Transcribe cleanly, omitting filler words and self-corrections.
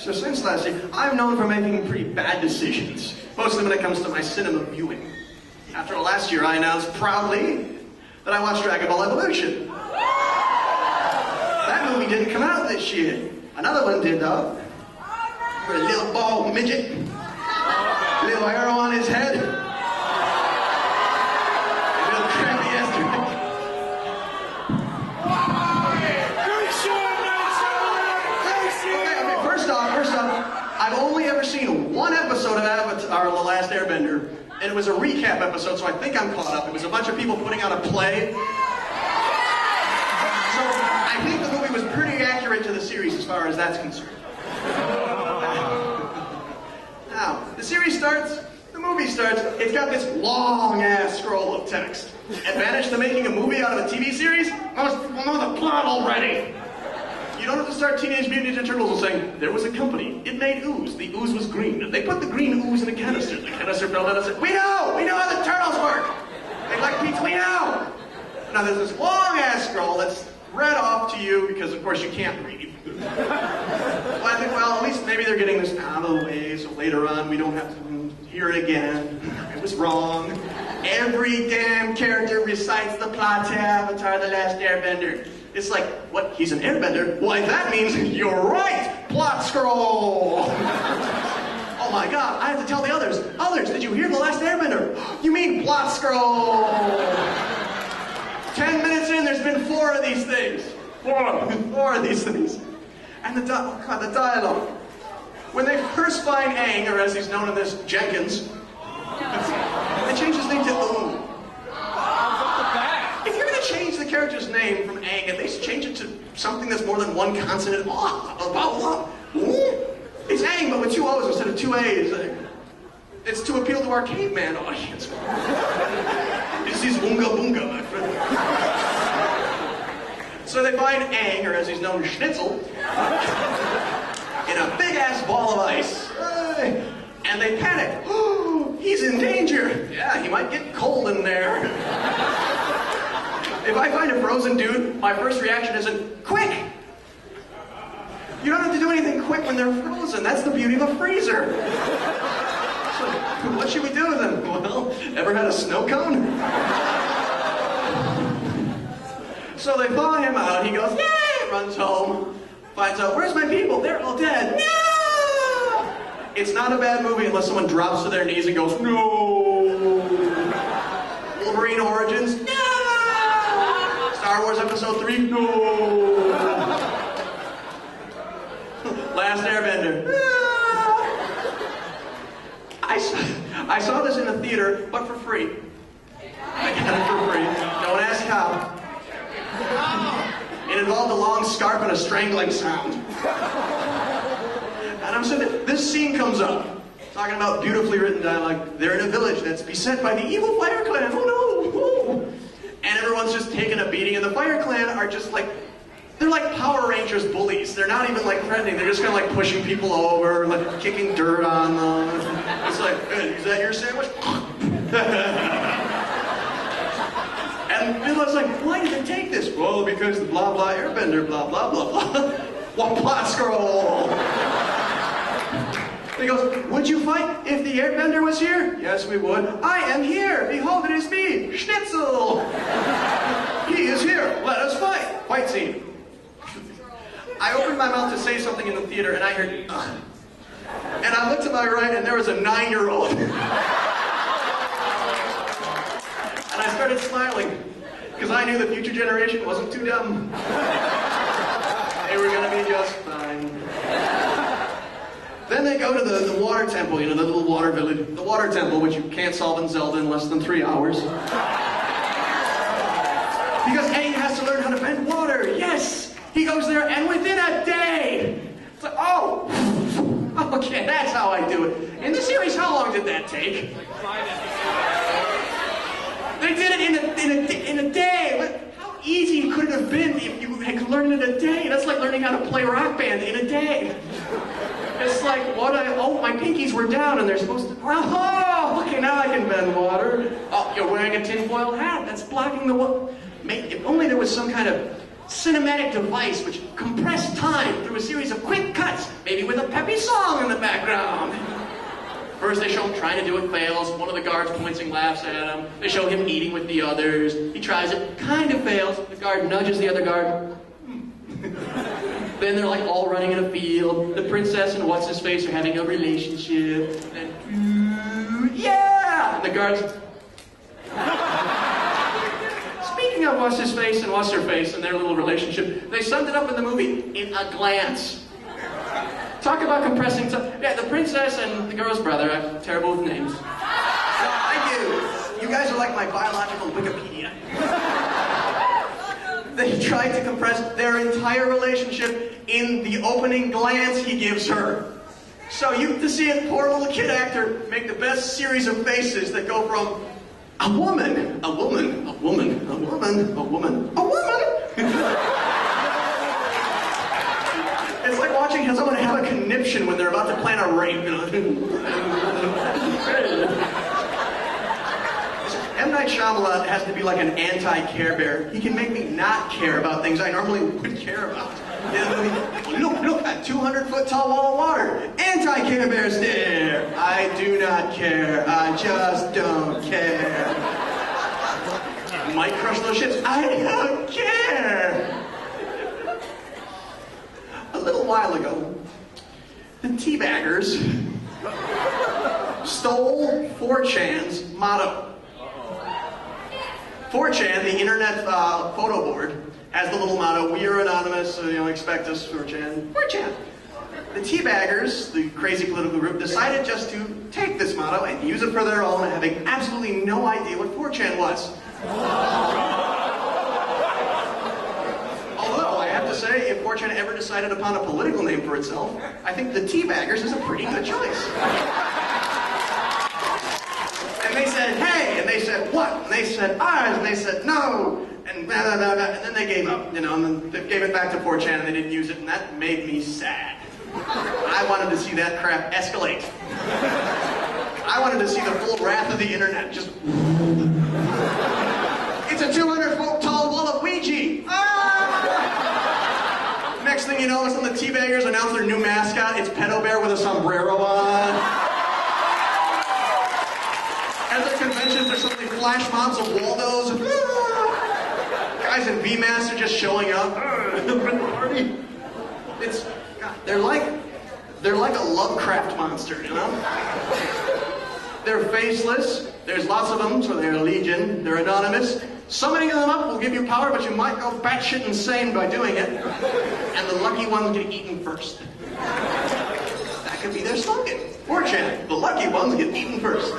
So since last year, I'm known for making pretty bad decisions, mostly when it comes to my cinema viewing. After last year, I announced proudly that I watched Dragon Ball Evolution. That movie didn't come out this year. Another one did, though. For a little bald midget, little arrow on his head, a little crappy ass drink. Okay, first off, I've only ever seen one episode of Avatar: The Last Airbender, and it was a recap episode, so I think I'm caught up. It was a bunch of people putting on a play. So I think the movie was pretty accurate to the series as far as that's concerned. Now, the series starts, the movie starts, it's got this long-ass scroll of text. Advantage to making a movie out of a TV series? Most people know the plot already. You don't have to start Teenage Mutant Ninja Turtles with saying, there was a company, it made ooze, the ooze was green. They put the green ooze in a canister, the canister fell down and said, we know how the turtles work. They like pizza, we know. Now there's this long-ass scroll that's read off to you because, of course, you can't read. Well, I think, well, at least maybe they're getting this out of the way, so later on we don't have to hear it again. It was wrong. Every damn character recites the plot to Avatar: The Last Airbender. It's like, what, he's an airbender? Why, that means you're right! Plot scroll! Oh my god, I have to tell the others. Others, did you hear The Last Airbender? You mean plot scroll! 10 minutes in, there's been 4 of these things. 4 of these things. And the dialogue. When they first find Aang, or as he's known in this, Jenkins, they change his name to Oom. If you're going to change the character's name from Aang, at least change it to something that's more than one consonant. It's Aang, but with 2 O's instead of 2 A's. It's to appeal to our caveman audience. This is Oonga Boonga, my friend. So they find Aang, or as he's known, Schnitzel, in a big-ass ball of ice. And they panic. Oh, he's in danger. Yeah, he might get cold in there. If I find a frozen dude, my first reaction isn't, quick! You don't have to do anything quick when they're frozen. That's the beauty of a freezer. So, what should we do with them? Well, ever had a snow cone? So they thaw him out. He goes, yay! Runs home. Finds out, where's my people? They're all dead. No! It's not a bad movie unless someone drops to their knees and goes, no! Wolverine Origins? No! Star Wars Episode 3? No! Last Airbender? No! I saw this in a theater, but for free. I got it for free. Don't ask how. It involved a long scarf and a strangling sound. And I'm sitting there, this scene comes up, talking about beautifully written dialogue. They're in a village that's beset by the evil Fire Clan. Oh no! Oh. And everyone's just taking a beating, and the Fire Clan are just like, they're like Power Rangers bullies. They're not even like threatening. They're just kind of like pushing people over, like kicking dirt on them. It's like, hey, is that your sandwich? And Billa's like, why did they take this? Well, because the blah blah airbender, blah blah blah blah. One plot scroll. He goes, would you fight if the airbender was here? Yes, we would. I am here. Behold, it is me, Schnitzel. He is here. Let us fight. Fight scene. I opened my mouth to say something in the theater, and I heard, ugh. And I looked to my right, and there was a 9-year-old. And I started smiling, because I knew the future generation wasn't too dumb. They were going to be just fine. Then they go to the water temple, you know, the little water village. The water temple, which you can't solve in Zelda in less than 3 hours. Because Aang has to learn how to bend water, yes! He goes there, and within a day! It's like, oh! Okay, that's how I do it. In the series, how long did that take? They did it in a day. How easy could it have been if you had learned it in a day? That's like learning how to play Rock Band in a day. It's like, oh, my pinkies were down and they're supposed to, oh, okay, now I can bend water. Oh, you're wearing a tinfoil hat. That's blocking the water. If only there was some kind of cinematic device which compressed time through a series of quick cuts, maybe with a peppy song in the background. First they show him trying to do it, fails. One of the guards points and laughs at him. They show him eating with the others. He tries it, kind of fails. The guard nudges the other guard. Then they're like all running in a field. The princess and what's-his-face are having a relationship. And yeah! And the guards... Speaking of what's-his-face and what's-her-face and their little relationship, they summed it up in the movie in a glance. Talk about compressing time. Yeah, the princess and the girl's brother. I'm terrible with names. Thank you. You guys are like my biological Wikipedia. They tried to compress their entire relationship in the opening glance he gives her. So you get to see a poor little kid actor make the best series of faces that go from a woman, a woman, a woman, a woman, a woman, a woman. It's like watching someone have a conniption when they're about to plan a rape. You know? M. Night Shyamalan has to be like an anti-Care Bear. He can make me not care about things I normally would care about. Look, a 200-foot tall wall of water. Anti-Care Bear stare. I do not care. I just don't care. Might crush those ships. I don't care. A little while ago, the teabaggers stole 4chan's motto. 4chan, the internet photo board, has the little motto, "We are anonymous, so expect us, 4chan." 4chan. The teabaggers, the crazy political group, decided just to take this motto and use it for their own, having absolutely no idea what 4chan was. Although, I have to say, if 4chan ever decided upon a political name for itself, I think the teabaggers is a pretty good choice. And they said, "Hey," and they said, "What?" And they said, "Ours," and they said, "No," and blah, blah, blah, blah. And then they gave up, and then they gave it back to 4chan, and they didn't use it, and that made me sad. I wanted to see that crap escalate. I wanted to see the full wrath of the internet just... It's a 200-foot tall wall of Ouija! Ah! Next thing you know, some of the teabaggers announce their new mascot. It's Pedo Bear with a sombrero on. At their conventions, there's suddenly flash mobs of Waldos. Guys in V-masks are just showing up. It's, God, they're like a Lovecraft monster, you know? They're faceless. There's lots of them, so they're a legion. They're anonymous. Summoning them up will give you power, but you might go batshit insane by doing it. And the lucky ones get eaten first. That could be their slogan. 4chan, the lucky ones get eaten first.